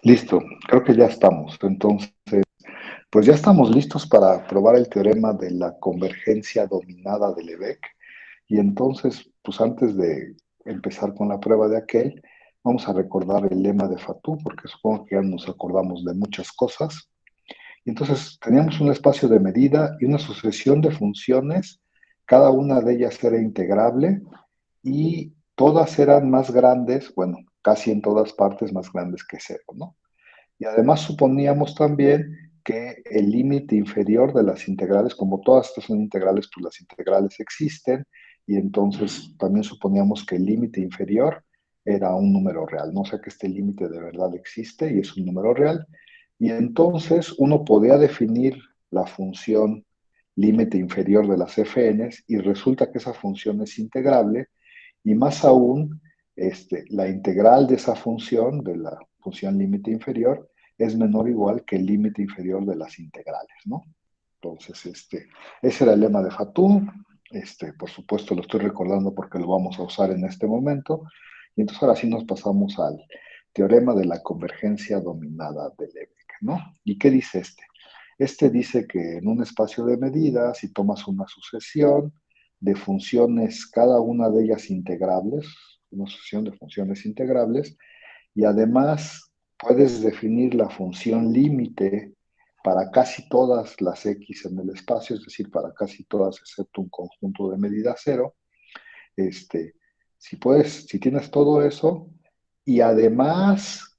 Listo, creo que ya estamos. Entonces, pues ya estamos listos para probar el teorema de la convergencia dominada de Lebesgue. Y entonces, pues antes de empezar con la prueba de aquel, vamos a recordar el lema de Fatou, porque supongo que ya nos acordamos de muchas cosas. Y entonces, teníamos un espacio de medida y una sucesión de funciones, cada una de ellas era integrable y todas eran más grandes, bueno, casi en todas partes más grandes que cero, ¿no? Y además suponíamos también que el límite inferior de las integrales, como todas estas son integrales, pues las integrales existen, y entonces también suponíamos que el límite inferior era un número real, no sé que este límite de verdad existe y es un número real, y entonces uno podía definir la función límite inferior de las fn's y resulta que esa función es integrable y más aún la integral de esa función, de la función límite inferior, es menor o igual que el límite inferior de las integrales, ¿no? Entonces, ese era el lema de Fatou. Por supuesto, lo estoy recordando porque lo vamos a usar en este momento. Y entonces ahora sí nos pasamos al teorema de la convergencia dominada de Lebesgue, ¿no? ¿Y qué dice este? Este dice que en un espacio de medida, si tomas una sucesión de funciones, cada una de ellas integrables, una sucesión de funciones integrables, y además puedes definir la función límite para casi todas las x en el espacio, es decir, para casi todas excepto un conjunto de medida cero. Este, si tienes todo eso y además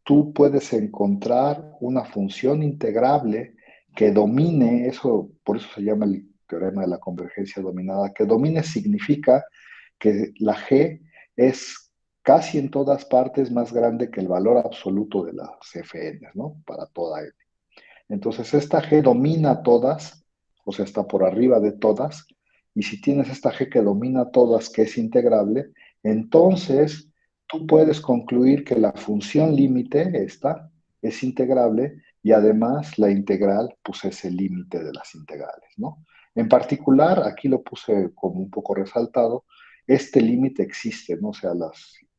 tú puedes encontrar una función integrable que domine, eso, por eso se llama el teorema de la convergencia dominada, que domine significa que la g es casi en todas partes más grande que el valor absoluto de las fn, ¿no? Para toda n. Entonces, esta G domina todas, o sea, está por arriba de todas, y si tienes esta G que domina todas, que es integrable, entonces tú puedes concluir que la función límite, esta, es integrable, y además la integral, pues es el límite de las integrales, ¿no? En particular, aquí lo puse como un poco resaltado, este límite existe, ¿no? O sea,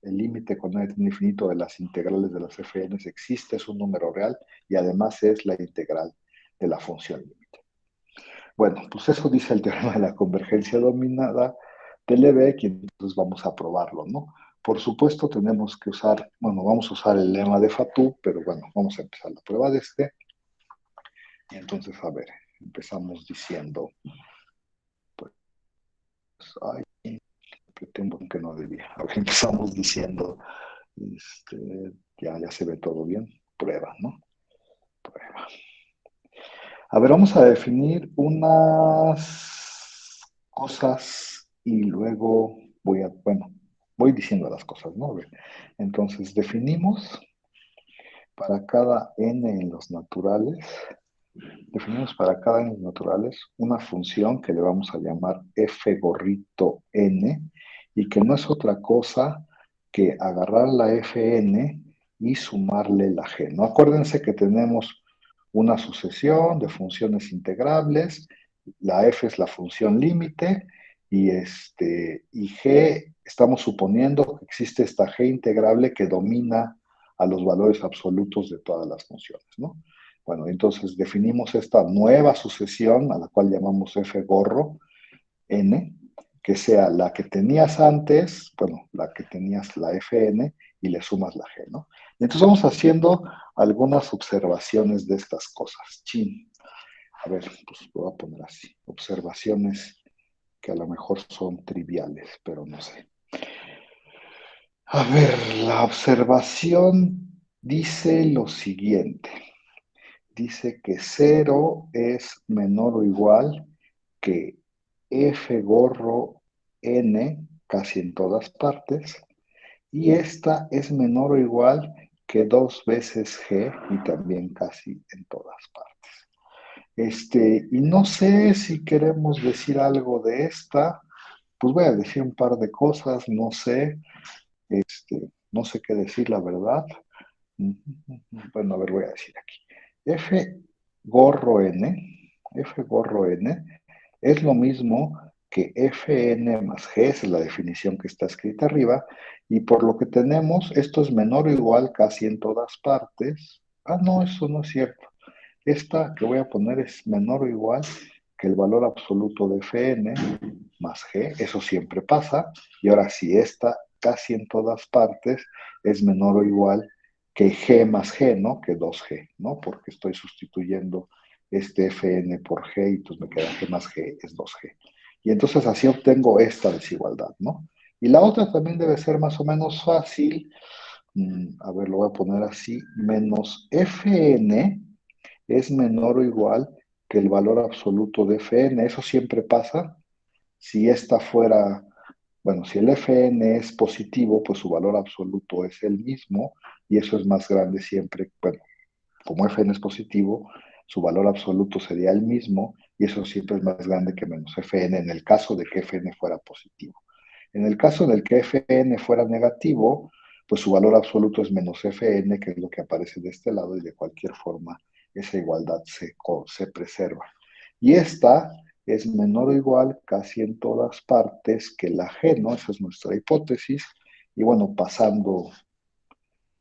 el límite con n infinito de las integrales de las fn existe, es un número real, y además es la integral de la función límite. Bueno, pues eso dice el teorema de la convergencia dominada de Lebesgue y entonces vamos a probarlo, ¿no? Por supuesto tenemos que usar, bueno, vamos a usar el lema de Fatou, pero bueno, vamos a empezar la prueba de este. Y entonces, a ver, empezamos diciendo, pues, ay, pretendo que no debía. A ver, empezamos diciendo, ya se ve todo bien, prueba, ¿no? Prueba. A ver, vamos a definir unas cosas y luego bueno, voy diciendo las cosas, ¿no? A ver, entonces definimos para cada n en los naturales, definimos para cada n en los naturales una función que le vamos a llamar f gorrito n y que no es otra cosa que agarrar la fn y sumarle la g, ¿no? Acuérdense que tenemos una sucesión de funciones integrables, la f es la función límite y g, estamos suponiendo que existe esta g integrable que domina a los valores absolutos de todas las funciones, ¿no? Bueno, entonces definimos esta nueva sucesión a la cual llamamos f gorro n, que sea la que tenías antes, bueno, la que tenías la fn y le sumas la g, ¿no? Y entonces vamos haciendo algunas observaciones de estas cosas. Chin. A ver, pues lo voy a poner así. Observaciones que a lo mejor son triviales, pero no sé. A ver, la observación dice lo siguiente. Dice que cero es menor o igual que f gorro n casi en todas partes y esta es menor o igual que 2 veces g y también casi en todas partes. Y no sé si queremos decir algo de esta, pues voy a decir un par de cosas, no sé, no sé qué decir la verdad. Bueno, a ver, voy a decir aquí. F gorro n, F gorro n, es lo mismo que Fn más G, esa es la definición que está escrita arriba, y por lo que tenemos, esto es menor o igual casi en todas partes. Ah, no, eso no es cierto. Esta que voy a poner es menor o igual que el valor absoluto de Fn más G, eso siempre pasa, y ahora si esta casi en todas partes es menor o igual que G más G, ¿no? Que 2G, ¿no? Porque estoy sustituyendo este Fn por G y pues me queda G más G es 2G. Y entonces así obtengo esta desigualdad, ¿no? Y la otra también debe ser más o menos fácil. A ver, lo voy a poner así. Menos Fn es menor o igual que el valor absoluto de Fn. Eso siempre pasa. Si esta fuera, bueno, si el Fn es positivo, pues su valor absoluto es el mismo y eso es más grande siempre. Bueno, como Fn es positivo, su valor absoluto sería el mismo y eso siempre es más grande que menos Fn en el caso de que Fn fuera positivo. En el caso en el que Fn fuera negativo, pues su valor absoluto es menos Fn, que es lo que aparece de este lado, y de cualquier forma esa igualdad se preserva. Y esta es menor o igual casi en todas partes que la G, ¿no? Esa es nuestra hipótesis. Y bueno, pasando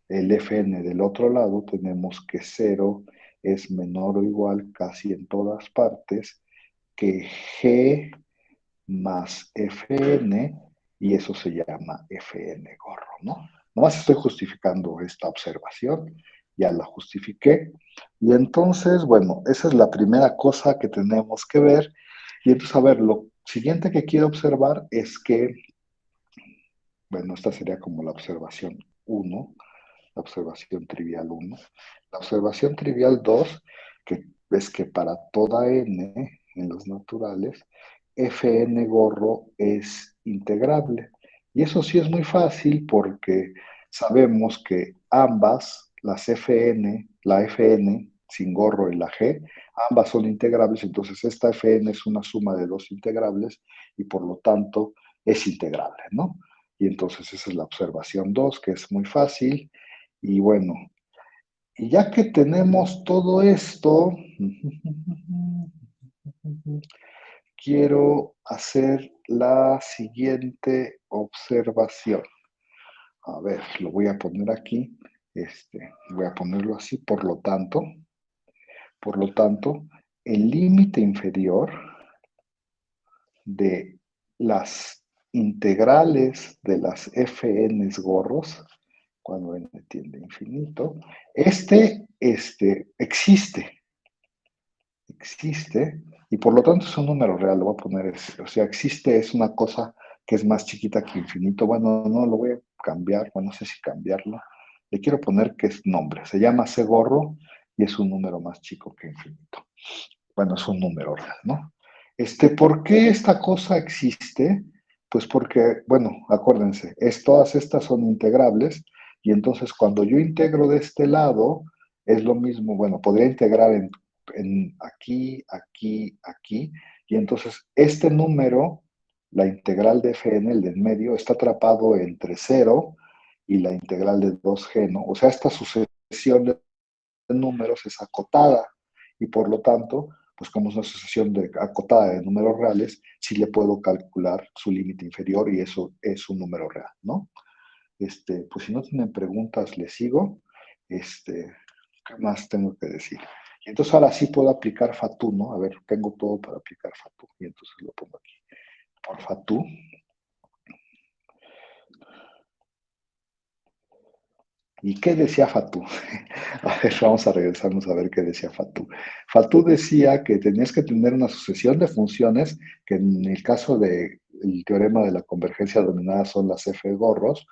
el Fn del otro lado, tenemos que 0 es menor o igual casi en todas partes que G más Fn, y eso se llama Fn gorro, ¿no? Nomás estoy justificando esta observación, ya la justifiqué, y entonces, bueno, esa es la primera cosa que tenemos que ver, y entonces, a ver, lo siguiente que quiero observar es que, bueno, esta sería como la observación uno, la observación trivial uno. La observación trivial 2, que es que para toda n en los naturales, Fn gorro es integrable. Y eso sí es muy fácil porque sabemos que ambas, las Fn, la Fn sin gorro y la G, ambas son integrables, entonces esta Fn es una suma de dos integrables y por lo tanto es integrable, ¿no? Y entonces esa es la observación 2, que es muy fácil. Y bueno, y ya que tenemos todo esto, quiero hacer la siguiente observación. A ver, lo voy a poner aquí. Voy a ponerlo así, por lo tanto, el límite inferior de las integrales de las Fn gorros, cuando n tiende a infinito, existe, y por lo tanto es un número real, lo voy a poner, o sea, existe es una cosa que es más chiquita que infinito. Bueno, no lo voy a cambiar, bueno, no sé si cambiarlo. Le quiero poner que es nombre, se llama C gorro y es un número más chico que infinito. Bueno, es un número real, ¿no? ¿Por qué esta cosa existe? Pues porque, bueno, acuérdense, todas estas son integrables y entonces cuando yo integro de este lado, es lo mismo, bueno, podría integrar en aquí, aquí, aquí, y entonces este número, la integral de Fn, el de en medio, está atrapado entre cero y la integral de 2G, ¿no? O sea, esta sucesión de números es acotada y por lo tanto, pues como es una sucesión acotada de números reales, sí le puedo calcular su límite inferior y eso es un número real, ¿no? Pues si no tienen preguntas, les sigo. ¿Qué más tengo que decir? Y entonces ahora sí puedo aplicar Fatu, ¿no? A ver, tengo todo para aplicar Fatu. Y entonces lo pongo aquí. Por Fatu. ¿Y qué decía Fatu? A ver, vamos a regresarnos a ver qué decía Fatu. Fatu decía que tenías que tener una sucesión de funciones, que en el caso del teorema de la convergencia dominada son las F gorros,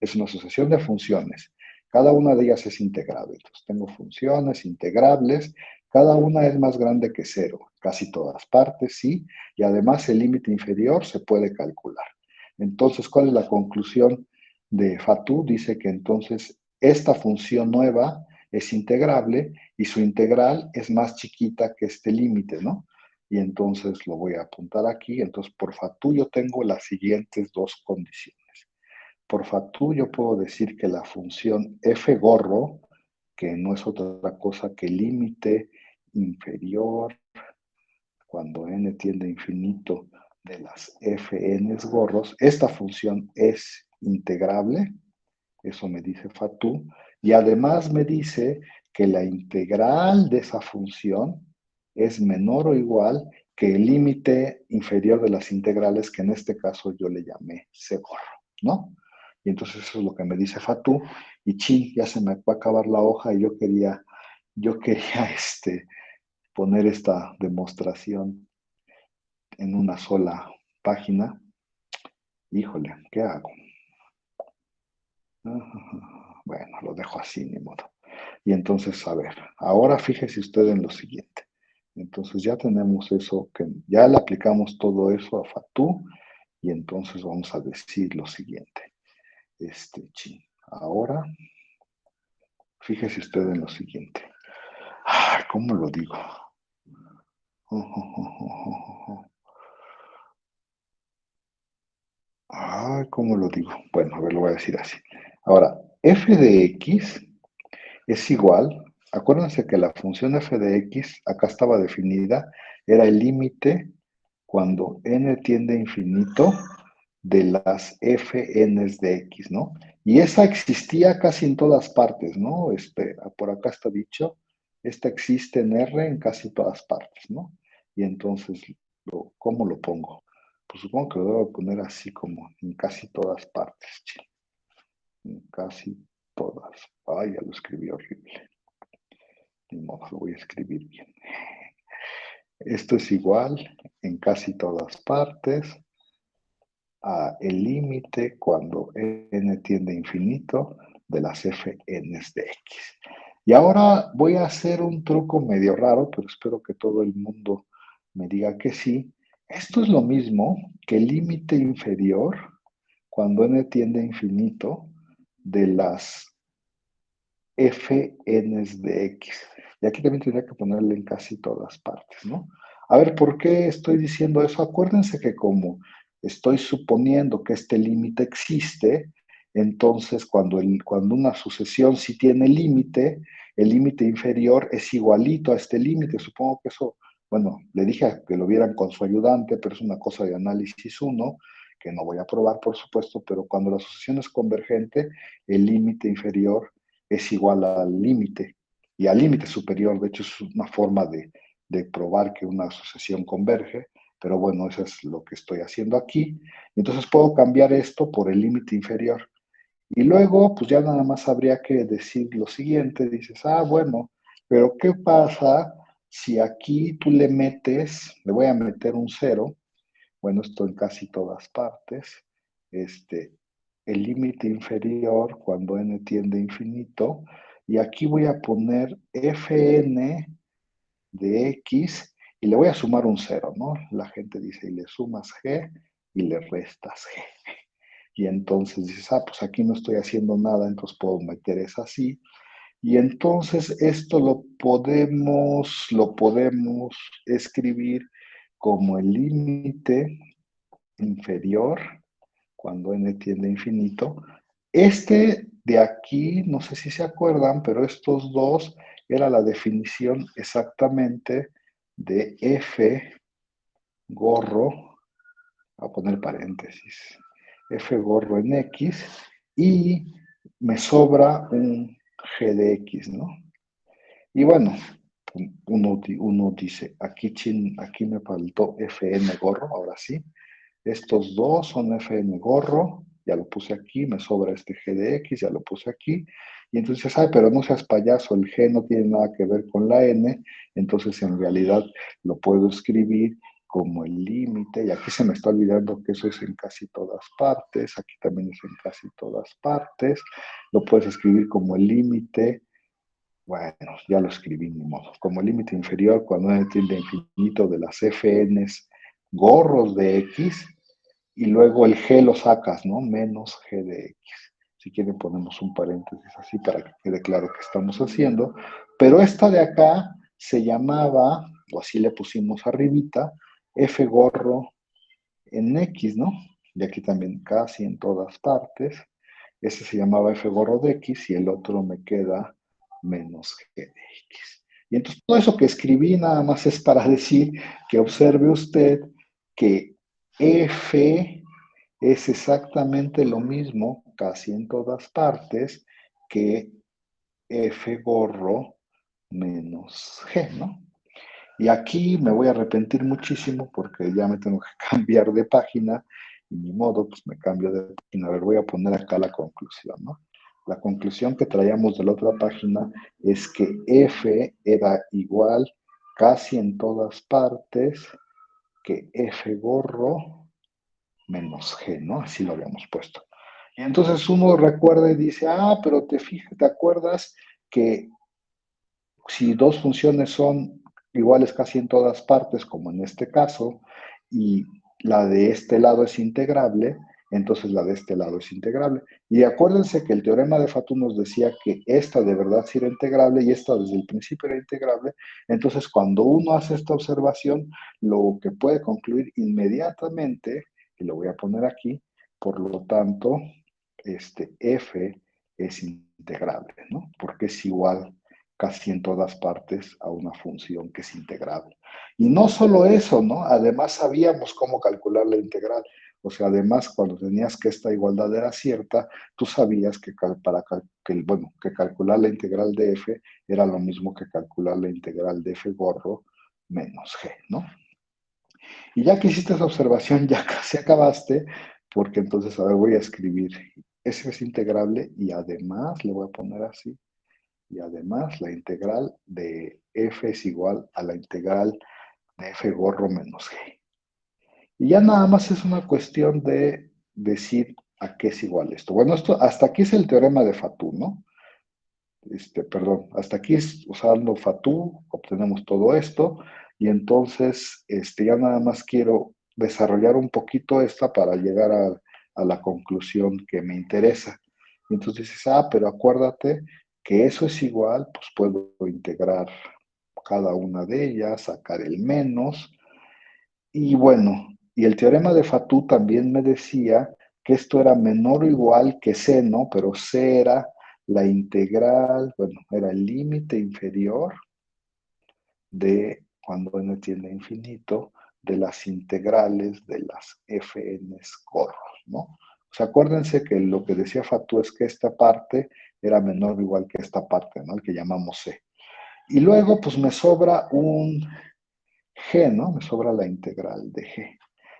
es una sucesión de funciones. Cada una de ellas es integrable. Entonces tengo funciones integrables, cada una es más grande que cero, casi todas partes, sí, y además el límite inferior se puede calcular. Entonces, ¿cuál es la conclusión de Fatu? Dice que entonces esta función nueva es integrable y su integral es más chiquita que este límite, ¿no? Y entonces lo voy a apuntar aquí. Entonces, por Fatu yo tengo las siguientes dos condiciones. Por Fatu yo puedo decir que la función f gorro, que no es otra cosa que límite inferior cuando n tiende a infinito de las fn's gorros. Esta función es integrable, eso me dice Fatou, y además me dice que la integral de esa función es menor o igual que el límite inferior de las integrales, que en este caso yo le llamé C gorro, ¿no? Y entonces eso es lo que me dice Fatou, y ya se me va a acabar la hoja y yo quería poner esta demostración en una sola página. Híjole, ¿qué hago? Bueno, lo dejo así, ni modo. Y entonces, a ver, ahora fíjese usted en lo siguiente. Entonces ya tenemos eso, que ya le aplicamos todo eso a Fatou, y entonces vamos a decir lo siguiente. Ahora, fíjese usted en lo siguiente. Ay, ¿cómo lo digo? Ay, ¿cómo lo digo? Bueno, a ver, lo voy a decir así. Ahora, f de x es igual, acuérdense que la función f de x acá estaba definida, era el límite cuando n tiende a infinito de las fn's de x, ¿no? Y esa existía casi en todas partes, ¿no? Por acá está dicho, esta existe en R en casi todas partes, ¿no? Y entonces, ¿cómo lo pongo? Pues supongo que lo debo poner así como en casi todas partes, en casi todas. Ay, ya lo escribí horrible. Ni modo, lo voy a escribir bien. Esto es igual en casi todas partes a el límite cuando n tiende a infinito de las fn's de x. Y ahora voy a hacer un truco medio raro, pero espero que todo el mundo me diga que sí. Esto es lo mismo que el límite inferior cuando n tiende a infinito de las fn's de x. Y aquí también tendría que ponerle en casi todas partes, ¿no? A ver, ¿por qué estoy diciendo eso? Acuérdense que como estoy suponiendo que este límite existe, entonces cuando una sucesión sí tiene límite, el límite inferior es igualito a este límite. Supongo que eso, bueno, le dije que lo vieran con su ayudante, pero es una cosa de análisis 1, que no voy a probar, por supuesto, pero cuando la sucesión es convergente, el límite inferior es igual al límite y al límite superior. De hecho, es una forma de probar que una sucesión converge, pero bueno, eso es lo que estoy haciendo aquí. Entonces puedo cambiar esto por el límite inferior. Y luego, pues ya nada más habría que decir lo siguiente, dices, bueno, pero ¿qué pasa si aquí tú le voy a meter un cero? Bueno, esto en casi todas partes. El límite inferior cuando n tiende a infinito, y aquí voy a poner fn de x y le voy a sumar un cero, ¿no? La gente dice, y le sumas g y le restas g. Y entonces dices, pues aquí no estoy haciendo nada, entonces puedo meter es así. Y entonces esto lo podemos escribir como el límite inferior cuando n tiende a infinito. Este de aquí, no sé si se acuerdan, pero estos dos era la definición exactamente de f gorro, voy a poner paréntesis, f gorro en x, y me sobra un g de x, ¿no? Y bueno, uno dice, aquí me faltó fn gorro, ahora sí. Estos dos son fn gorro, ya lo puse aquí, me sobra este g de x, ya lo puse aquí. Y entonces, pero no seas payaso, el g no tiene nada que ver con la n, entonces en realidad lo puedo escribir como el límite, y aquí se me está olvidando que eso es en casi todas partes, aquí también es en casi todas partes, lo puedes escribir como el límite. Bueno, ya lo escribí, ni modo. Como límite inferior cuando n tiende a infinito de las fn's gorros de x, y luego el g lo sacas, ¿no? Menos g de x. Si quieren ponemos un paréntesis así para que quede claro qué estamos haciendo. Pero esta de acá se llamaba, o así le pusimos arribita, f gorro en x, ¿no? Y aquí también casi en todas partes. Ese se llamaba f gorro de x y el otro me queda menos g de x. Y entonces todo eso que escribí nada más es para decir que observe usted que F es exactamente lo mismo, casi en todas partes, que F gorro menos G, ¿no? Y aquí me voy a arrepentir muchísimo porque ya me tengo que cambiar de página y ni modo, pues me cambio de página. A ver, voy a poner acá la conclusión, ¿no? La conclusión que traíamos de la otra página es que F era igual casi en todas partes que F gorro menos G, ¿no? Así lo habíamos puesto. Y entonces uno recuerda y dice, ah, pero te fijas, ¿te acuerdas que si dos funciones son iguales casi en todas partes, como en este caso, y la de este lado es integrable, entonces la de este lado es integrable? Y acuérdense que el teorema de Fatou nos decía que esta de verdad sí era integrable y esta desde el principio era integrable. Entonces, cuando uno hace esta observación, lo que puede concluir inmediatamente, y lo voy a poner aquí, por lo tanto, f es integrable, ¿no? Porque es igual casi en todas partes a una función que es integrable. Y no solo eso, ¿no? Además sabíamos cómo calcular la integral. O sea, además, cuando tenías que esta igualdad era cierta, tú sabías que, bueno, que calcular la integral de f era lo mismo que calcular la integral de f gorro menos g, ¿no? Y ya que hiciste esa observación, ya casi acabaste, porque entonces, a ver, voy a escribir f es integrable y además le voy a poner así, y además la integral de f es igual a la integral de f gorro menos g. Y ya nada más es una cuestión de decir a qué es igual esto. Bueno, esto hasta aquí es el teorema de Fatou, ¿no? Perdón, hasta aquí es usando Fatou, obtenemos todo esto, y entonces ya nada más quiero desarrollar un poquito esta para llegar a la conclusión que me interesa. Y entonces dices, ah, pero acuérdate que eso es igual, pues puedo integrar cada una de ellas, sacar el menos, y bueno, y el teorema de Fatou también me decía que esto era menor o igual que c, ¿no? Pero c era la integral, bueno, era el límite inferior de cuando n tiende a infinito de las integrales de las fn's corros, ¿no? O sea, acuérdense que lo que decía Fatou es que esta parte era menor o igual que esta parte, ¿no? El que llamamos c. Y luego, pues me sobra un g, ¿no? Me sobra la integral de g.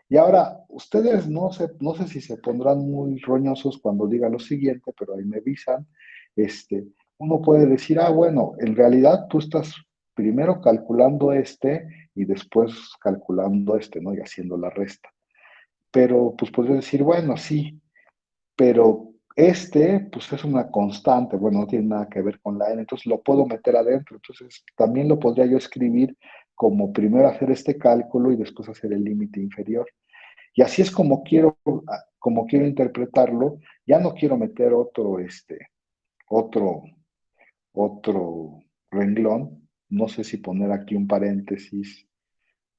Y ahora, ustedes no sé si se pondrán muy roñosos cuando diga lo siguiente, pero ahí me avisan. Uno puede decir, ah, bueno, en realidad tú estás primero calculando y después calculando ¿no? Y haciendo la resta. Pero pues podría decir, bueno, sí, pero pues es una constante, bueno, no tiene nada que ver con la n, entonces lo puedo meter adentro, entonces también lo podría yo escribir como primero hacer este cálculo y después hacer el límite inferior. Y así es como quiero interpretarlo. Ya no quiero meter otro, otro renglón. No sé si poner aquí un paréntesis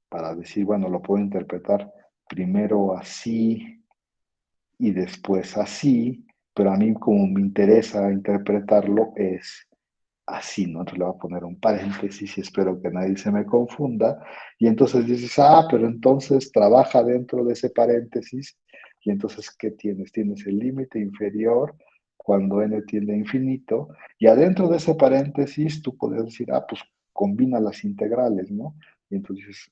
para decir, bueno, lo puedo interpretar primero así y después así, pero a mí como me interesa interpretarlo es así, ¿no? Entonces le voy a poner un paréntesis y espero que nadie se me confunda. Y entonces dices, ah, pero entonces trabaja dentro de ese paréntesis. Y entonces, ¿qué tienes? Tienes el límite inferior cuando n tiende a infinito. Y adentro de ese paréntesis tú puedes decir, ah, pues combina las integrales, ¿no? Y entonces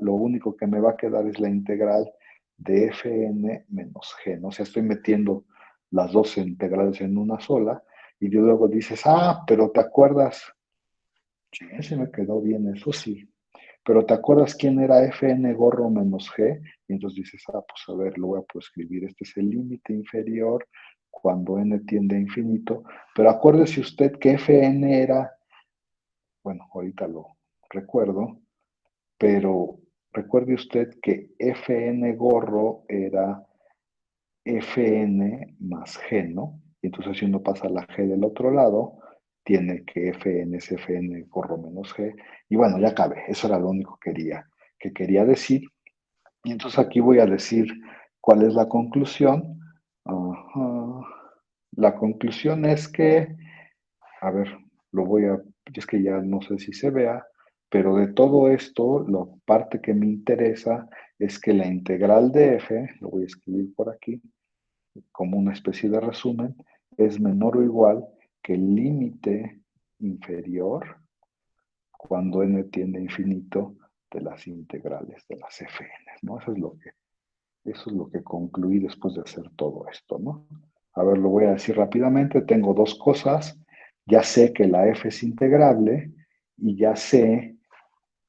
lo único que me va a quedar es la integral de fn menos g, ¿no? O sea, estoy metiendo las dos integrales en una sola y luego dices, ah, pero ¿te acuerdas? Sí, se me quedó bien, eso sí. Pero ¿te acuerdas quién era fn gorro menos g? Y entonces dices, ah, pues a ver, lo voy a poder escribir. Este es el límite inferior cuando n tiende a infinito. Pero acuérdese usted que fn era, bueno, ahorita lo recuerdo, pero recuerde usted que fn gorro era fn más g, ¿no? Y entonces si uno pasa la g del otro lado, tiene que fn es fn corro menos g. Y bueno, ya cabe, eso era lo único que quería decir. Y entonces aquí voy a decir cuál es la conclusión. Ajá. La conclusión es que, a ver, es que ya no sé si se vea, pero de todo esto, la parte que me interesa es que la integral de f, lo voy a escribir por aquí, como una especie de resumen, es menor o igual que el límite inferior cuando n tiende a infinito de las integrales de las fn, ¿no? Eso es lo que concluí después de hacer todo esto, ¿no? A ver, lo voy a decir rápidamente. Tengo dos cosas. Ya sé que la f es integrable y ya sé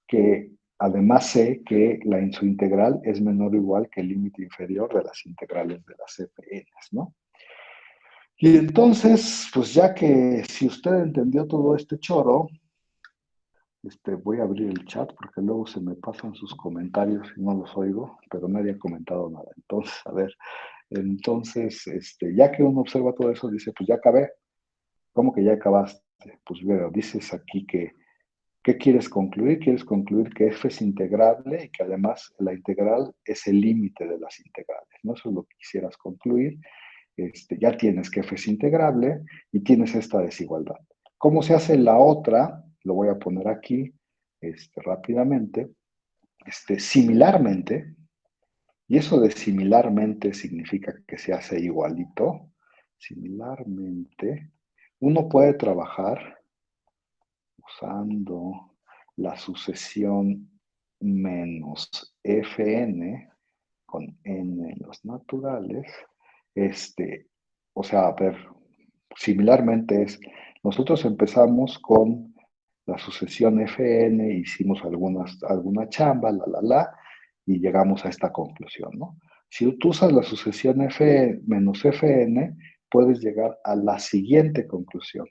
que, además sé que su integral es menor o igual que el límite inferior de las integrales de las fn, ¿no? Y entonces, pues ya que si usted entendió todo este choro, voy a abrir el chat porque luego se me pasan sus comentarios y no los oigo, pero nadie ha comentado nada. Entonces, a ver, ya que uno observa todo eso, dice, pues ya acabé. ¿Cómo que ya acabaste? Pues veo, dices aquí que, ¿qué quieres concluir? Quieres concluir que f es integrable y que además la integral es el límite de las integrales, ¿no? Eso es lo que quisieras concluir. Ya tienes que f es integrable y tienes esta desigualdad. ¿Cómo se hace la otra? Lo voy a poner aquí rápidamente. Similarmente, y eso de similarmente significa que se hace igualito. Similarmente, uno puede trabajar usando la sucesión menos fn con n en los naturales. O sea, a ver, similarmente nosotros empezamos con la sucesión fn, hicimos alguna chamba, y llegamos a esta conclusión, ¿no? Si tú usas la sucesión f menos fn, puedes llegar a la siguiente conclusión.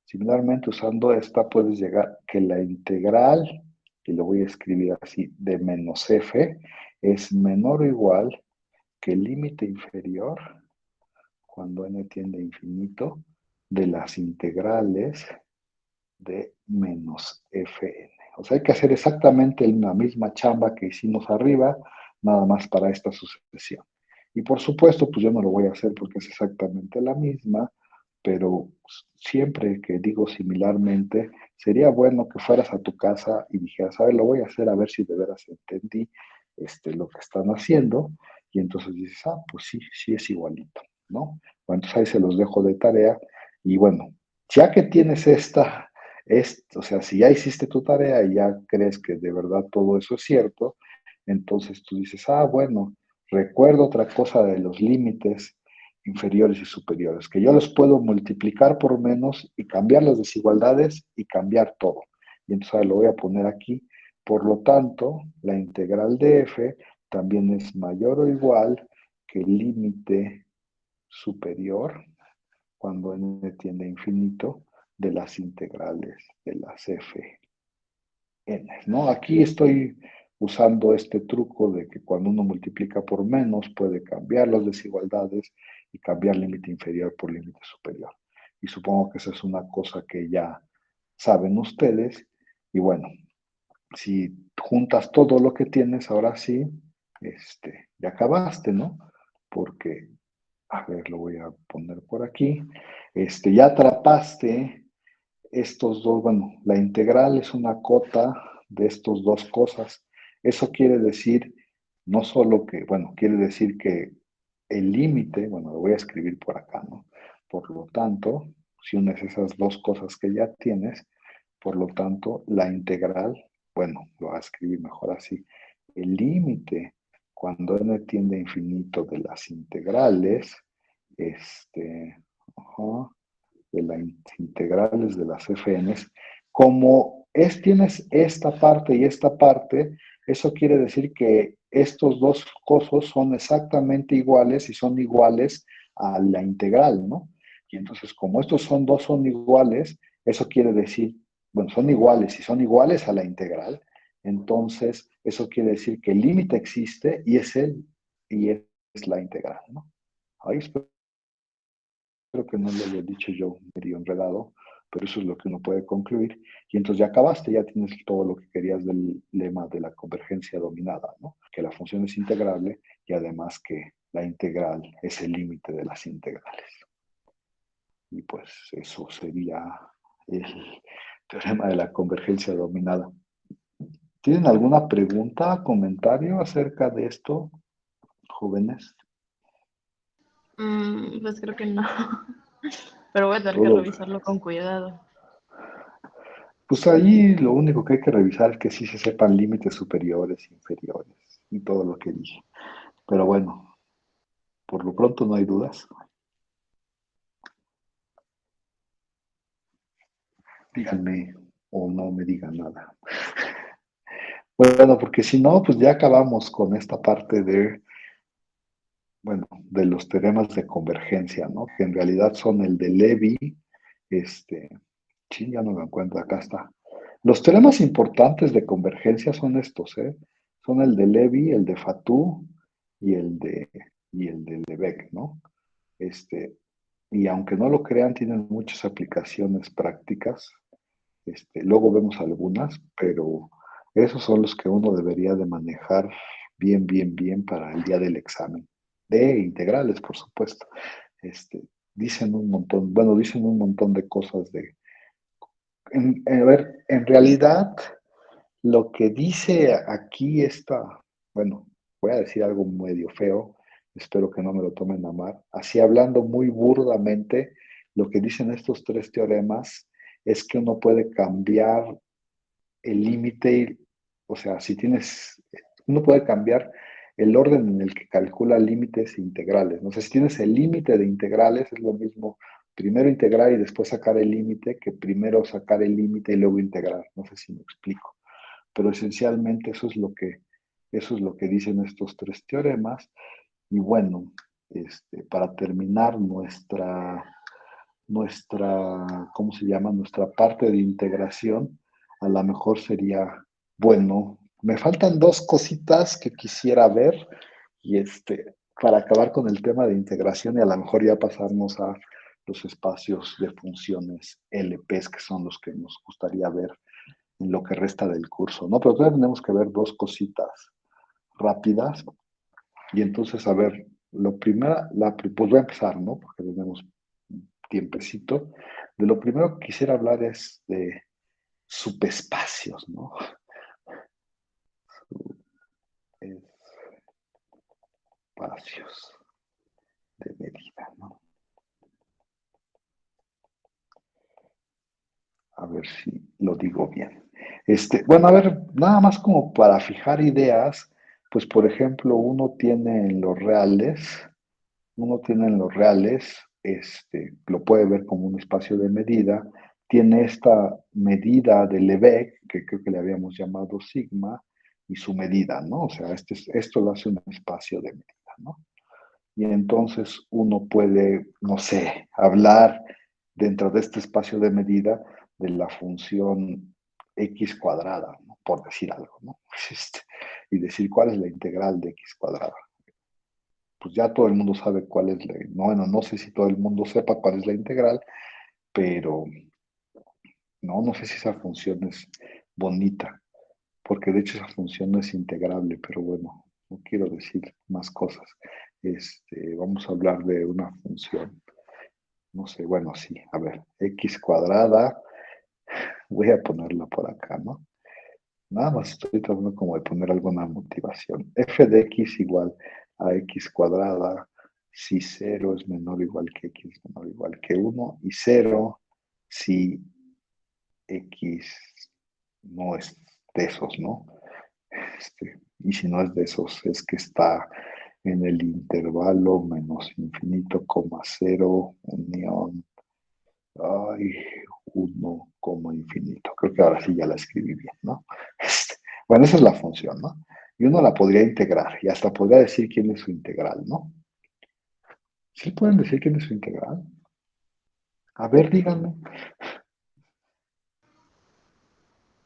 Similarmente, usando esta, puedes llegar que la integral, y lo voy a escribir así, de menos f, es menor o igual que el límite inferior, cuando n tiende a infinito, de las integrales de menos fn. O sea, hay que hacer exactamente la misma chamba que hicimos arriba, nada más para esta sucesión. Y por supuesto, pues yo no lo voy a hacer porque es exactamente la misma, pero siempre que digo similarmente, sería bueno que fueras a tu casa y dijeras, a ver, lo voy a hacer a ver si de veras entendí lo que están haciendo, y entonces dices, ah, pues sí, sí es igualito, ¿no? Bueno, entonces ahí se los dejo de tarea, y bueno, ya que tienes o sea, si ya hiciste tu tarea y ya crees que de verdad todo eso es cierto, entonces tú dices, ah, bueno, recuerdo otra cosa de los límites inferiores y superiores, que yo los puedo multiplicar por menos y cambiar las desigualdades y cambiar todo. Y entonces ahora lo voy a poner aquí. Por lo tanto, la integral de f también es mayor o igual que el límite superior, cuando n tiende a infinito, de las integrales de las f n, ¿no? Aquí estoy usando este truco de que cuando uno multiplica por menos puede cambiar las desigualdades y cambiar límite inferior por límite superior. Y supongo que esa es una cosa que ya saben ustedes. Y bueno, si juntas todo lo que tienes, ahora sí, ya acabaste, ¿no? Porque, a ver, lo voy a poner por aquí. Ya atrapaste estos dos, bueno, la integral es una cota de estos dos cosas. Eso quiere decir no solo que, bueno, quiere decir que el límite, bueno, lo voy a escribir por acá, ¿no? Por lo tanto, si unes esas dos cosas que ya tienes, por lo tanto, la integral, bueno, lo voy a escribir mejor así, el límite cuando n tiende a infinito de las integrales, ajá, de las integrales de las fn's, como tienes esta parte y esta parte, eso quiere decir que estos dos cosas son exactamente iguales y son iguales a la integral, ¿no? Y entonces, como estos son iguales, eso quiere decir, bueno, son iguales y son iguales a la integral, entonces eso quiere decir que el límite existe y es la integral, ¿no? Ahí espero que no lo haya dicho yo medio enredado, pero eso es lo que uno puede concluir. Y entonces ya acabaste, ya tienes todo lo que querías del lema de la convergencia dominada, ¿no? Que la función es integrable y además que la integral es el límite de las integrales. Y pues eso sería el teorema de la convergencia dominada. ¿Tienen alguna pregunta, comentario acerca de esto, jóvenes? Pues creo que no. Pero voy a tener que Todo, revisarlo con cuidado. pues ahí lo único que hay que revisar es que sí se sepan límites superiores, inferiores y todo lo que dije. Pero bueno, por lo pronto no hay dudas. Díganme o no me digan nada. Bueno, porque si no, pues ya acabamos con esta parte de, bueno, de los teoremas de convergencia, ¿no? Que en realidad son el de Levi, este, sí, ya no lo encuentro, acá está. Los teoremas importantes de convergencia son estos, ¿eh? Son el de Levi, el de Fatou y el de Lebesgue, ¿no? Este, y aunque no lo crean, tienen muchas aplicaciones prácticas. Luego vemos algunas, pero esos son los que uno debería de manejar bien, bien, bien para el día del examen. De integrales, por supuesto. Dicen un montón, bueno, dicen un montón de cosas a ver, en realidad, lo que dice aquí está, bueno, voy a decir algo medio feo, espero que no me lo tomen a mal. Así hablando muy burdamente, lo que dicen estos tres teoremas es que uno puede cambiar el límite, o sea, si tienes, uno puede cambiar el orden en el que calcula límites integrales. No sé, si tienes el límite de integrales, es lo mismo primero integrar y después sacar el límite que primero sacar el límite y luego integrar. No sé si me explico, pero esencialmente eso es lo que dicen estos tres teoremas. Y bueno, para terminar ¿cómo se llama? Nuestra parte de integración, a lo mejor sería, bueno, me faltan dos cositas que quisiera ver y para acabar con el tema de integración y a lo mejor ya pasarnos a los espacios de funciones LPs, que son los que nos gustaría ver en lo que resta del curso, ¿no? Pero todavía tenemos que ver dos cositas rápidas y entonces, a ver, pues voy a empezar, ¿no? Porque tenemos tiempecito. De lo primero que quisiera hablar es de subespacios, ¿no? Espacios de medida, ¿no? A ver si lo digo bien. Bueno, a ver, nada más como para fijar ideas, pues por ejemplo, uno tiene en los reales, lo puede ver como un espacio de medida, tiene esta medida de Lebesgue, que creo que le habíamos llamado sigma, y su medida, ¿no? O sea, esto lo hace un espacio de medida, ¿no? Y entonces uno puede, no sé, hablar dentro de este espacio de medida de la función x cuadrada, ¿no? Por decir algo, ¿no? Y decir cuál es la integral de x cuadrada. Pues ya todo el mundo sabe cuál es bueno, no sé si todo el mundo sepa cuál es la integral, pero no sé si esa función es bonita, porque de hecho esa función no es integrable, pero bueno, no quiero decir más cosas. Vamos a hablar de una función, no sé, bueno, sí, a ver, x cuadrada, voy a ponerla por acá, ¿no? Nada más estoy tratando como de poner alguna motivación. F de x igual a x cuadrada si cero es menor o igual que x menor o igual que uno y cero si x no es de esos, ¿no? Y si no es de esos, es que está en el intervalo menos infinito, coma cero, unión, ay, uno, coma infinito. Creo que ahora sí ya la escribí bien, ¿no? Bueno, esa es la función, ¿no? Y uno la podría integrar y hasta podría decir quién es su integral, ¿no? ¿Sí pueden decir quién es su integral? A ver, díganme.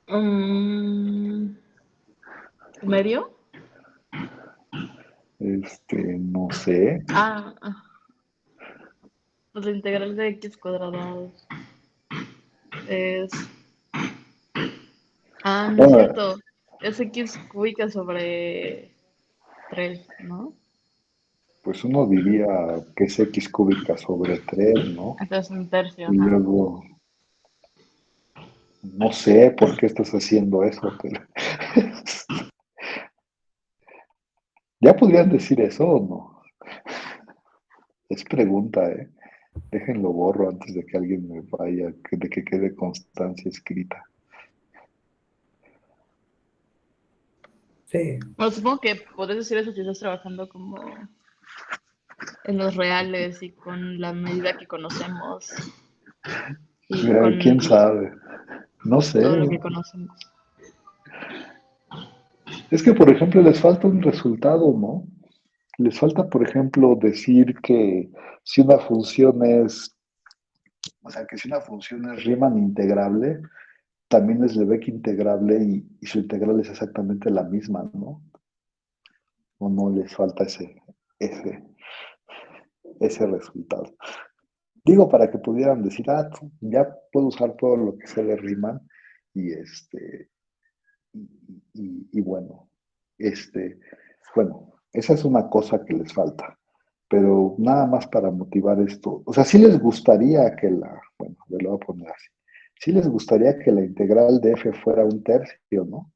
Mm, ¿Medio? No sé. Pues la integral de x cuadrado es... No es Bueno, cierto. Es x cúbica sobre 3, ¿no? pues uno diría que es x cúbica sobre 3, ¿no? Entonces un tercio, Y ajá. luego, no sé por qué estás haciendo eso, pero ¿Ya podrían decir eso o no? Es pregunta, ¿eh? Déjenlo borro antes de que alguien me vaya, de que quede constancia escrita. Sí, Bueno, supongo que podés decir eso si estás trabajando como en los reales y con la medida que conocemos y Mira, con quién sabe. No todo sé. lo que conocemos. Es que, por ejemplo, les falta un resultado, ¿no? Les falta, por ejemplo, decir que si una función es, o sea, que si una función es Riemann integrable, también es Lebesgue integrable y su integral es exactamente la misma, ¿no? O no les falta ese, ese resultado. Digo, para que pudieran decir, ya puedo usar todo lo que sé de Riemann y y bueno, bueno, esa es una cosa que les falta, pero nada más para motivar esto, o sea, sí les gustaría que bueno, me lo voy a poner así, sí les gustaría que la integral de f fuera un tercio, ¿no?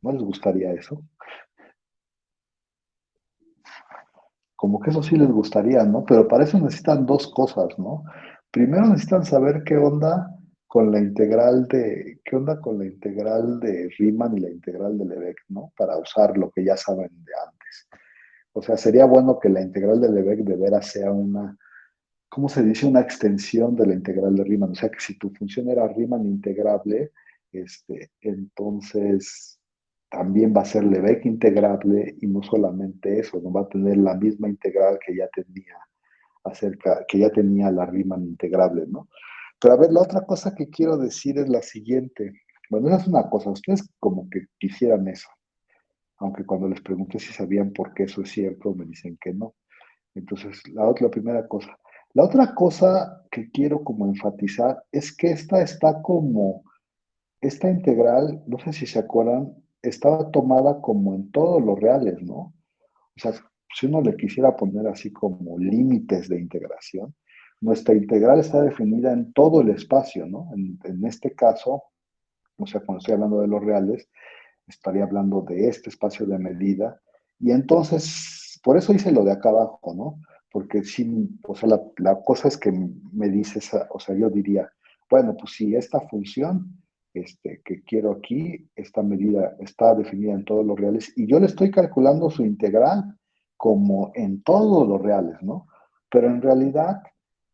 ¿No les gustaría eso? Como que eso sí les gustaría, ¿no? Pero para eso necesitan dos cosas, ¿no? Primero necesitan saber qué onda con la integral de Riemann y la integral de Lebesgue, ¿no? Para usar lo que ya saben de antes. O sea, sería bueno que la integral de Lebesgue de veras sea ¿cómo se dice? Una extensión de la integral de Riemann. O sea, que si tu función era Riemann integrable, entonces también va a ser Lebesgue integrable y no solamente eso, no va a tener la misma integral que ya tenía la Riemann integrable, ¿no? Pero a ver, la otra cosa que quiero decir es la siguiente. Bueno, esa es una cosa, ustedes como que quisieran eso, aunque cuando les pregunté si sabían por qué eso es cierto, me dicen que no. Entonces, la primera cosa. La otra cosa que quiero como enfatizar es que esta integral, no sé si se acuerdan, estaba tomada como en todos los reales, ¿no? O sea, si uno le quisiera poner así como límites de integración, nuestra integral está definida en todo el espacio, ¿no? En este caso, o sea, cuando estoy hablando de los reales, estaría hablando de este espacio de medida. Y entonces, por eso hice lo de acá abajo, ¿no? Porque sí, o sea, la cosa es que me dices, o sea, yo diría, bueno, pues si esta función que quiero aquí, esta medida está definida en todos los reales y yo le estoy calculando su integral como en todos los reales, ¿no? Pero en realidad,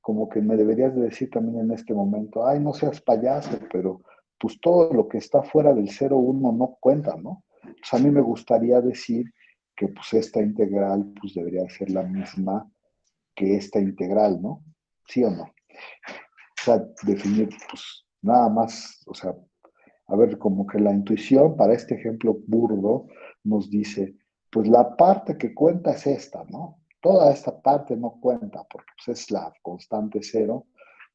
como que me deberías de decir también en este momento, ay, no seas payaso, pero pues todo lo que está fuera del 0,1 no cuenta, ¿no? Pues a mí me gustaría decir que pues esta integral pues debería ser la misma que esta integral, ¿no? ¿Sí o no? O sea, definir pues nada más, o sea, a ver, como que la intuición para este ejemplo burdo nos dice, pues la parte que cuenta es esta, ¿no? Toda esta parte no cuenta porque pues, es la constante cero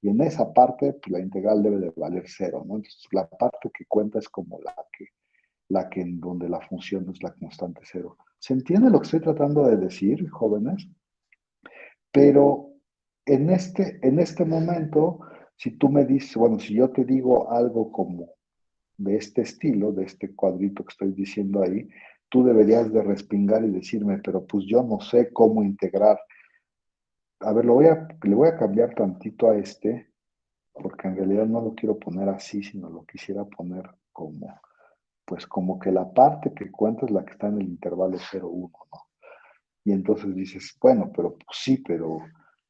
y en esa parte pues, la integral debe de valer cero, ¿no? Entonces la parte que cuenta es como la que en donde la función es la constante cero. ¿Se entiende lo que estoy tratando de decir, jóvenes? Pero en este momento, si tú me dices, bueno, si yo te digo algo como de este estilo, de este cuadrito que estoy diciendo ahí, tú deberías de respingar y decirme, pero pues yo no sé cómo integrar. A ver, le voy a cambiar tantito a porque en realidad no lo quiero poner así, sino lo quisiera poner pues como que la parte que cuenta es la que está en el intervalo 0,1, ¿no? Y entonces dices, bueno, pero pues sí, pero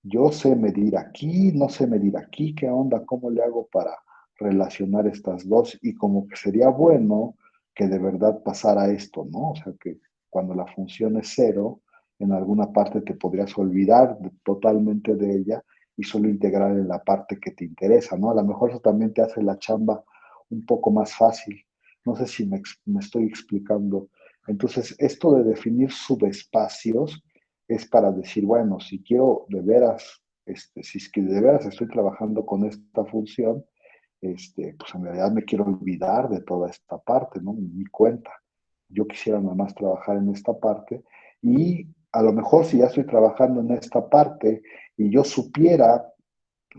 yo sé medir aquí, no sé medir aquí, ¿qué onda? ¿Cómo le hago para relacionar estas dos? Y como que sería bueno que de verdad pasara esto, ¿no? O sea, que cuando la función es cero, en alguna parte te podrías olvidar totalmente de ella y solo integrar en la parte que te interesa, ¿no? A lo mejor eso también te hace la chamba un poco más fácil. No sé si me estoy explicando. Entonces, esto de definir subespacios es para decir, bueno, si quiero de veras, si es que de veras estoy trabajando con esta función, pues en realidad me quiero olvidar de toda esta parte, ¿no? Mi cuenta. Yo quisiera nada más trabajar en esta parte y a lo mejor si ya estoy trabajando en esta parte y yo supiera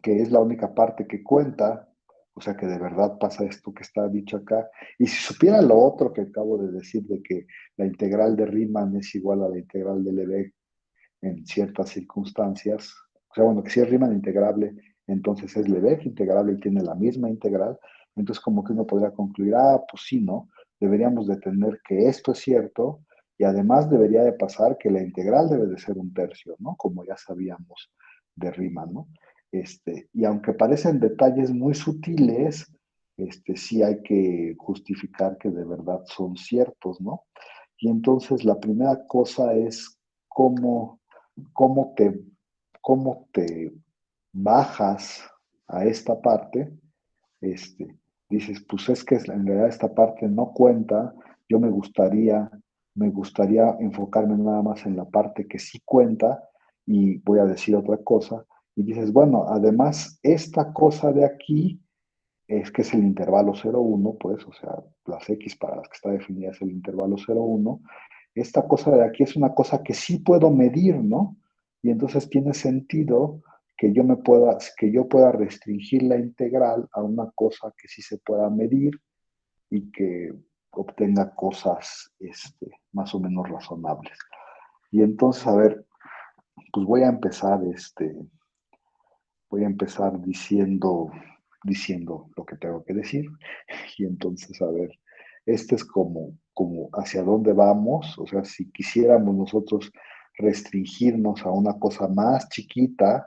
que es la única parte que cuenta, O sea que de verdad pasa esto que está dicho acá. Y si supiera lo otro que acabo de decir, de que la integral de Riemann es igual a la integral de Lebesgue en ciertas circunstancias, o sea, bueno, que si es Riemann integrable, entonces es Lebesgue integrable y tiene la misma integral, entonces como que uno podría concluir, pues sí, ¿no? Deberíamos de tener que esto es cierto y además debería de pasar que la integral debe de ser un tercio, ¿no? Como ya sabíamos de Riemann, ¿no? Y aunque parecen detalles muy sutiles, sí hay que justificar que de verdad son ciertos, ¿no? Y entonces la primera cosa es cómo, cómo te, cómo te bajas a esta parte. este, Dices, pues es que en realidad esta parte no cuenta, yo me gustaría enfocarme nada más en la parte que sí cuenta y voy a decir otra cosa. Y dices, bueno, además esta cosa de aquí es que es el intervalo 0,1, pues, o sea, las X para las que está definida es el intervalo 0,1. Esta cosa de aquí es una cosa que sí puedo medir, ¿no? Y entonces tiene sentido que yo pueda restringir la integral a una cosa que sí se pueda medir y que obtenga cosas más o menos razonables. Y entonces, a ver, pues voy a empezar diciendo lo que tengo que decir. Y entonces, a ver, este es como hacia dónde vamos. O sea, si quisiéramos nosotros restringirnos a una cosa más chiquita,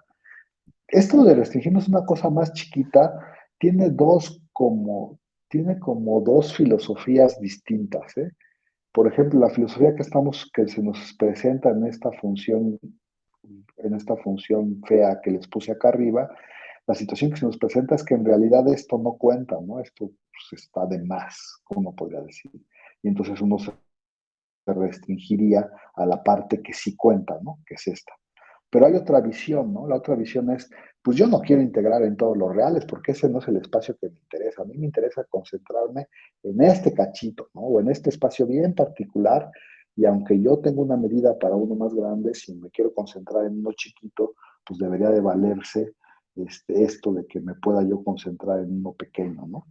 esto de restringirnos a una cosa más chiquita tiene tiene como dos filosofías distintas, ¿eh? Por ejemplo, la filosofía que se nos presenta en esta función fea que les puse acá arriba, la situación que se nos presenta es que en realidad esto no cuenta, ¿no? Esto pues, está de más, uno podría decir. Y entonces uno se restringiría a la parte que sí cuenta, ¿no? Que es esta. Pero hay otra visión, ¿no? La otra visión es, pues yo no quiero integrar en todos los reales porque ese no es el espacio que me interesa. A mí me interesa concentrarme en este cachito, ¿no? O en este espacio bien particular. Y aunque yo tengo una medida para uno más grande, si me quiero concentrar en uno chiquito, pues debería de valerse esto de que me pueda yo concentrar en uno pequeño, ¿no?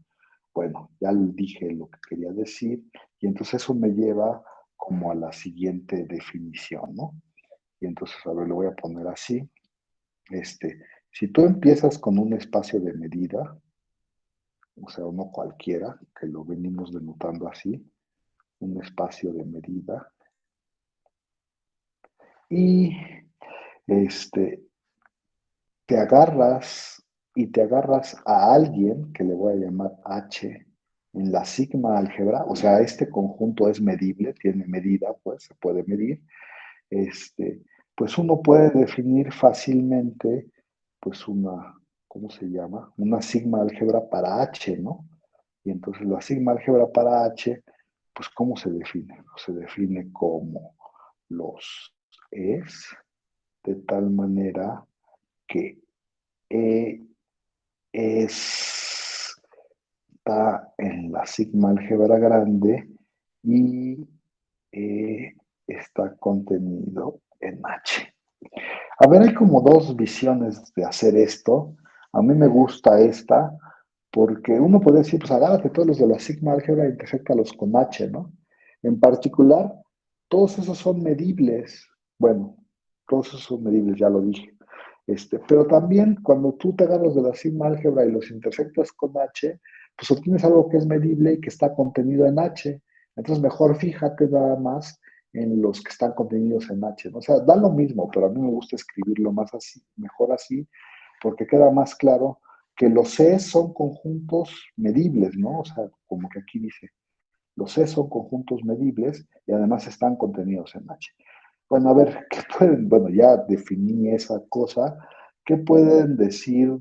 Bueno, ya dije lo que quería decir y entonces eso me lleva como a la siguiente definición, ¿no? Y entonces, a ver, lo voy a poner así. Este, si tú empiezas con un espacio de medida, o sea, uno cualquiera, que lo venimos denotando así, un espacio de medida, y este, te agarras a alguien que le voy a llamar H en la sigma álgebra, o sea, este conjunto es medible, tiene medida, pues se puede medir, este, pues uno puede definir fácilmente, pues ¿cómo se llama? Una sigma álgebra para H, ¿no? Y entonces la sigma álgebra para H, pues ¿cómo se define? Se define como los es de tal manera que E está en la sigma álgebra grande y E está contenido en H. A ver, hay como dos visiones de hacer esto. A mí me gusta esta, porque uno puede decir, pues agárrate todos los de la sigma álgebra y intersectalos con H, ¿no? En particular, todos esos son medibles. Bueno, todos esos son medibles, ya lo dije. Pero también cuando tú te agarras de la sigma álgebra y los intersectas con H, pues obtienes algo que es medible y que está contenido en H. Entonces, mejor fíjate nada más en los que están contenidos en H, ¿no? O sea, da lo mismo, pero a mí me gusta escribirlo más así, mejor así, porque queda más claro que los C son conjuntos medibles, ¿no? O sea, como que aquí dice, los C son conjuntos medibles y además están contenidos en H. Bueno, a ver, bueno, ya definí esa cosa, ¿qué pueden decir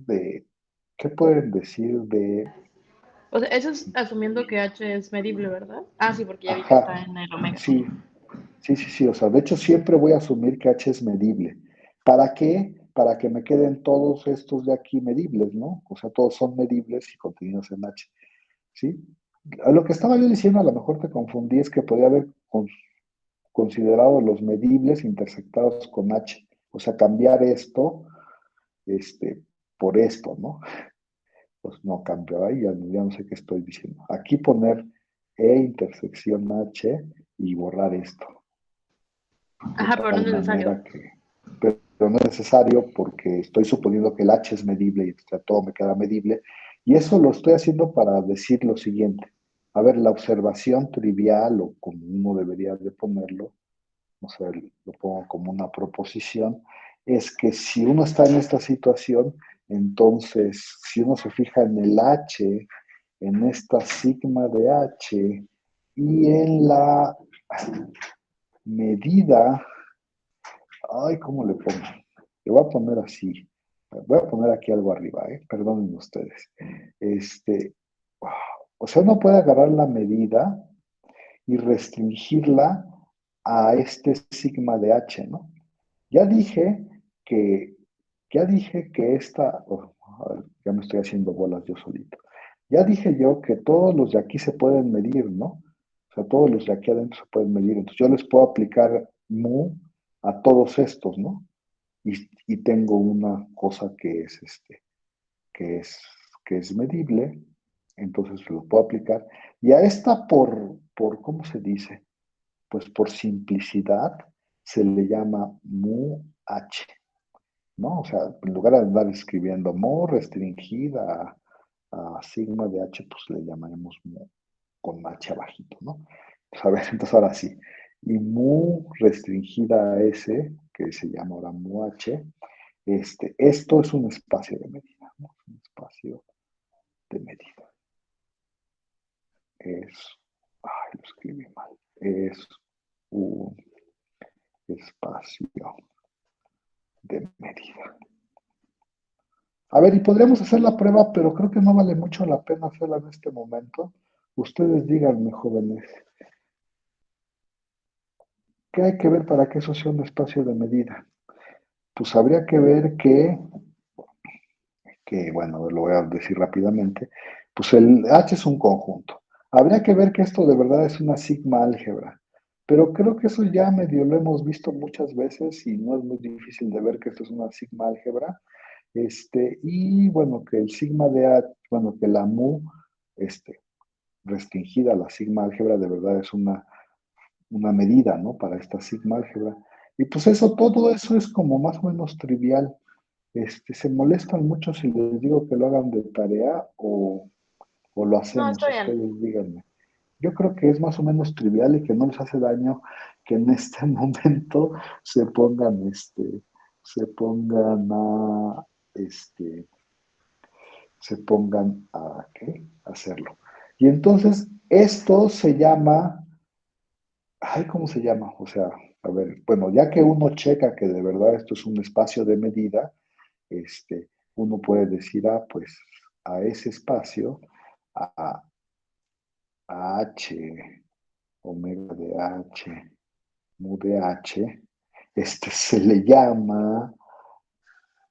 qué pueden decir de, O sea, eso es asumiendo que H es medible, ¿verdad? Ah, sí, porque ya vi que está ajá, en el omega. sí, sí, o sea, de hecho siempre voy a asumir que H es medible. ¿Para qué? Para que me queden todos estos de aquí medibles, ¿no? O sea, todos son medibles y contenidos en H, ¿sí? Lo que estaba yo diciendo, a lo mejor te confundí, es que podría haber considerado los medibles intersectados con H. O sea, cambiar esto, este, por esto, ¿no? pues no cambio ahí, ya no sé qué estoy diciendo. Aquí poner E intersección H y borrar esto, de Ajá, pero no es tal necesario. manera que, pero no es necesario porque estoy suponiendo que el H es medible y o sea, todo me queda medible. Y eso lo estoy haciendo para decir lo siguiente. A ver, la observación trivial o como uno debería de ponerlo, o sea, lo pongo como una proposición, es que si uno está en esta situación, entonces si uno se fija en el H, en esta sigma de H y en la medida, ay, ¿cómo le pongo? Le voy a poner así, voy a poner aquí algo arriba, perdonen ustedes. Este, o sea, uno puede agarrar la medida y restringirla a este sigma de H, ¿no? Ya dije que, ya dije que esta, a ver, ya me estoy haciendo bolas yo solito. Ya dije yo que todos los de aquí se pueden medir, ¿no? O sea, todos los de aquí adentro se pueden medir. Entonces yo les puedo aplicar mu a todos estos, ¿no? Y tengo una cosa que es, que es medible, entonces lo puedo aplicar. Y a esta ¿cómo se dice? Pues por simplicidad se le llama mu h, ¿no? O sea, en lugar de andar escribiendo mu restringida a sigma de h, pues le llamaremos mu con h abajito, ¿no? Pues a ver, entonces ahora sí. Y mu restringida a s, que se llama ahora mu h, esto es un espacio de medida, ¿no? Un espacio de medida. Ay, lo escribí mal. Es un espacio de medida. A ver, y podríamos hacer la prueba, pero creo que no vale mucho la pena hacerla en este momento. Ustedes díganme, jóvenes, ¿qué hay que ver para que eso sea un espacio de medida? Pues habría que ver bueno, lo voy a decir rápidamente, pues el H es un conjunto. Habría que ver que esto de verdad es una sigma álgebra, pero creo que eso ya medio lo hemos visto muchas veces y no es muy difícil de ver que esto es una sigma álgebra. Y bueno, que el sigma de H, bueno, que la mu, este, restringida a la sigma álgebra de verdad es una medida, ¿no? Para esta sigma álgebra. Y pues eso, todo eso es como más o menos trivial. Se molestan mucho si les digo que lo hagan de tarea o lo No, hacemos, está bien. ustedes díganme. Yo creo que es más o menos trivial y que no les hace daño que en este momento se pongan, se pongan a, este, se pongan a, ¿qué? A hacerlo. Y entonces, esto se llama, ay, ¿cómo se llama? O sea, a ver, bueno, ya que uno checa que de verdad esto es un espacio de medida, uno puede decir, pues a ese espacio, a, a H, omega de H, mu de H, se le llama,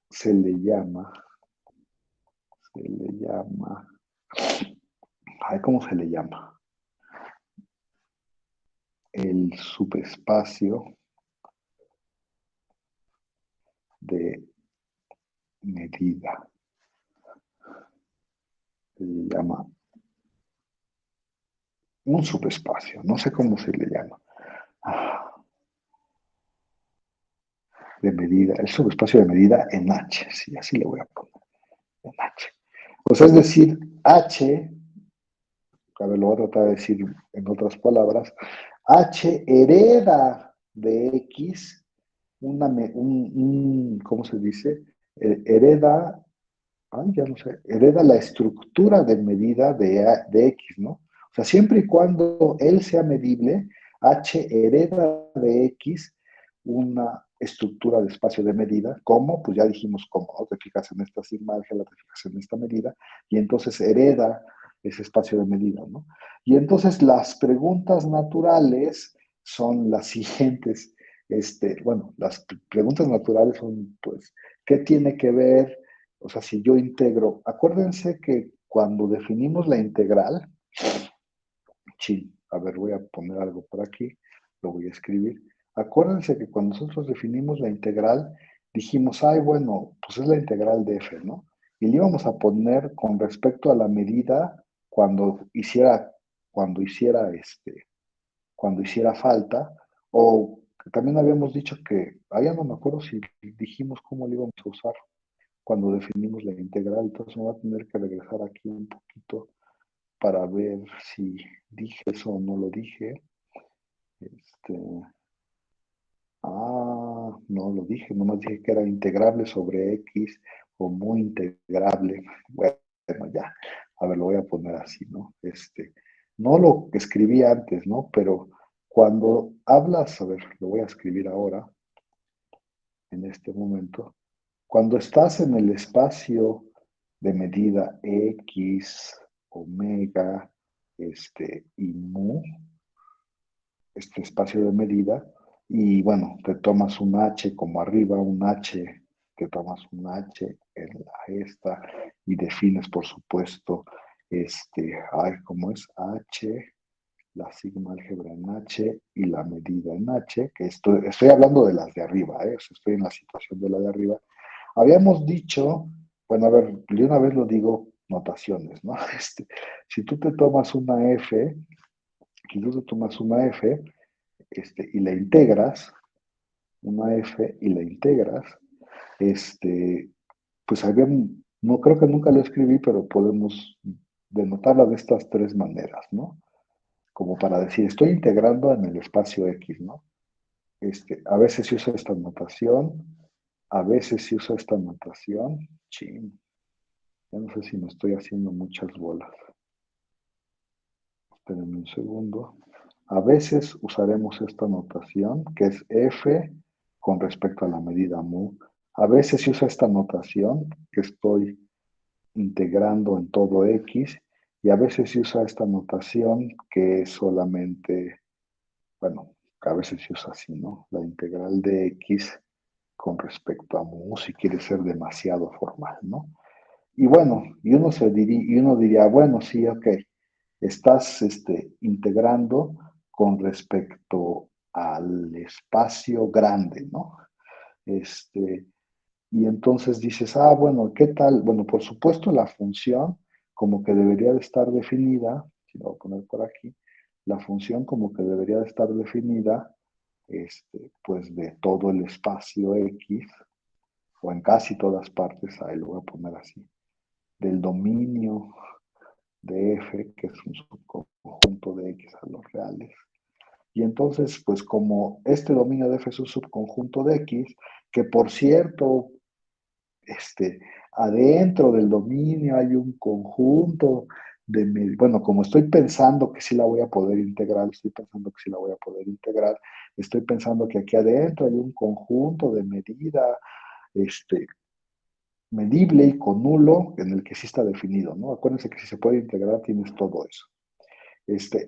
se le llama, ay, ¿cómo se le llama? El subespacio de medida. Se le llama un subespacio, no sé cómo se le llama. De medida, el subespacio de medida en H, sí, así le voy a poner, en H. O sea, es decir, H, a ver, lo voy a tratar de decir en otras palabras, H hereda de X ¿cómo se dice? Hereda, ay, ya no sé, hereda la estructura de medida de X, ¿no? O sea, siempre y cuando él sea medible, H hereda de X una estructura de espacio de medida, ¿cómo? Pues ya dijimos cómo, ¿no? Te fijas en esta sigma álgebra, te fijas en esta medida, y entonces hereda ese espacio de medida, ¿no? Y entonces las preguntas naturales son las siguientes. Bueno, las preguntas naturales son, pues, ¿qué tiene que ver? O sea, si yo integro, acuérdense que cuando definimos la integral, a ver, voy a poner algo por aquí, lo voy a escribir. Acuérdense que cuando nosotros definimos la integral, dijimos, ay, bueno, pues es la integral de f, ¿no? y le íbamos a poner con respecto a la medida cuando hiciera, cuando hiciera falta, o que también habíamos dicho que, ya no me acuerdo si dijimos cómo lo íbamos a usar cuando definimos la integral, entonces me voy a tener que regresar aquí un poquito para ver si dije eso o no lo dije. Este, no lo dije, nomás dije que era integrable sobre X o muy integrable. Bueno, ya, a ver, lo voy a poner así, ¿no? No lo que escribí antes, ¿no? Pero cuando hablas, a ver, lo voy a escribir ahora, en este momento. Cuando estás en el espacio de medida X, omega, y mu, este espacio de medida, y bueno, te tomas un H como arriba, un H, te tomas un H en la esta, y defines, por supuesto, ¿cómo es? H, la sigma álgebra en H y la medida en H, que estoy hablando de las de arriba, o sea, estoy en la situación de la de arriba. Habíamos dicho, bueno, a ver, de una vez lo digo, notaciones, ¿no? Si tú te tomas una F, si tú te tomas una F, y la integras, una F y la integras, este, pues había, no creo que nunca lo escribí, pero podemos denotarla de estas tres maneras, ¿no? Como para decir, estoy integrando en el espacio X, ¿no? A veces se usa esta notación, a veces se usa esta notación, chin, ya no sé si me estoy haciendo muchas bolas. Espérenme un segundo. A veces usaremos esta notación, que es F con respecto a la medida mu. A veces se usa esta notación, que estoy integrando en todo X, y a veces se usa esta notación, que es solamente, bueno, a veces se usa así, ¿no? La integral de X con respecto a mu, si quiere ser demasiado formal, ¿no? Y bueno, y uno diría, bueno, sí, ok, estás integrando con respecto al espacio grande, ¿no? Este, y entonces dices, bueno, ¿qué tal? Bueno, por supuesto la función como que debería de estar definida, si lo voy a poner por aquí, la función como que debería de estar definida, pues de todo el espacio X, o en casi todas partes, ahí lo voy a poner así, del dominio de F, que es un subconjunto de X a los reales. Y entonces, pues como este dominio de F es un subconjunto de X, que por cierto, adentro del dominio hay un conjunto bueno, como estoy pensando que sí la voy a poder integrar, estoy pensando que aquí adentro hay un conjunto de medida, medible y con nulo en el que sí está definido, ¿no? Acuérdense que si se puede integrar tienes todo eso.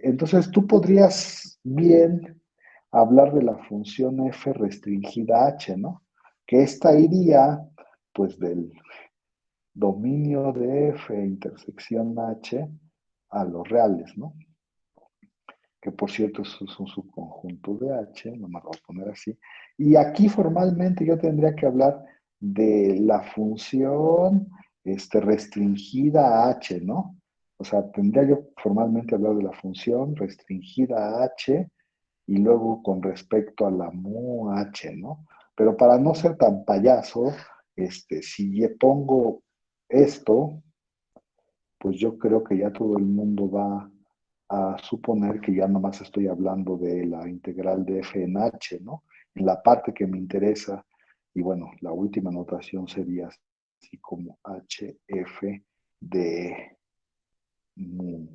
Entonces tú podrías bien hablar de la función f restringida h, ¿no? Que esta iría pues del dominio de f intersección h a los reales, ¿no? Que por cierto es un subconjunto de h, no me lo voy a poner así. Y aquí formalmente yo tendría que hablar de la función restringida a h, ¿no? O sea, tendría yo formalmente hablar de la función restringida a h y luego con respecto a la mu h, ¿no? Pero para no ser tan payaso, si yo pongo esto, pues yo creo que ya todo el mundo va a suponer que ya nomás estoy hablando de la integral de f en h, ¿no? En la parte que me interesa, y bueno, la última notación sería así como hf de mu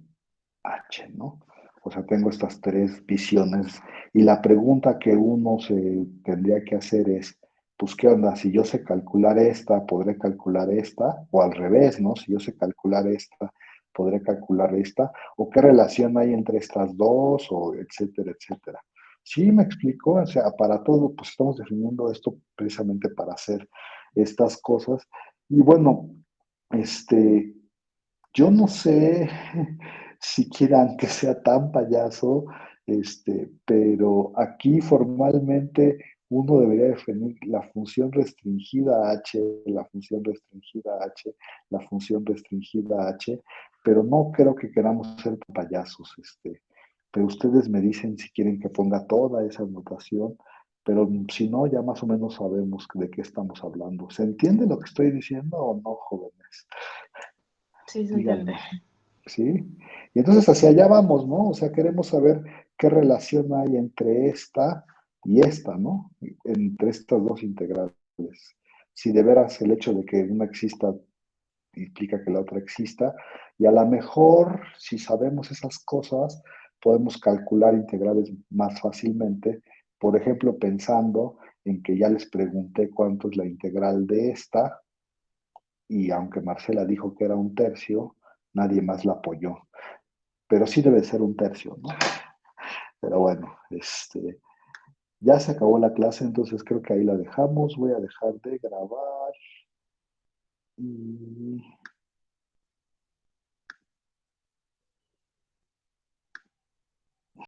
h, ¿no? O sea, tengo estas tres visiones y la pregunta que uno se tendría que hacer es, pues, ¿qué onda? Si yo sé calcular esta, ¿podré calcular esta? O al revés, ¿no? Si yo sé calcular esta, ¿podré calcular esta? ¿O qué relación hay entre estas dos? O etcétera, etcétera. Sí, me explicó, o sea, para todo, pues estamos definiendo esto precisamente para hacer estas cosas. Y bueno, este, yo no sé si quieran que sea tan payaso, pero aquí formalmente uno debería definir la función restringida H, la función restringida H, la función restringida H, pero no creo que queramos ser payasos, pero ustedes me dicen si quieren que ponga toda esa notación, pero si no, ya más o menos sabemos de qué estamos hablando. ¿Se entiende lo que estoy diciendo o no, jóvenes? Sí, se entiende. Díganme, ¿sí? Y entonces hacia allá vamos, ¿no? O sea, queremos saber qué relación hay entre esta y esta, ¿no? Entre estas dos integrales. Si de veras el hecho de que una exista implica que la otra exista, y a lo mejor, si sabemos esas cosas, podemos calcular integrales más fácilmente, por ejemplo, pensando en que ya les pregunté cuánto es la integral de esta, y aunque Marcela dijo que era un tercio, nadie más la apoyó. Pero sí debe ser un tercio, ¿no? Pero bueno, ya se acabó la clase, entonces creo que ahí la dejamos. Voy a dejar de grabar y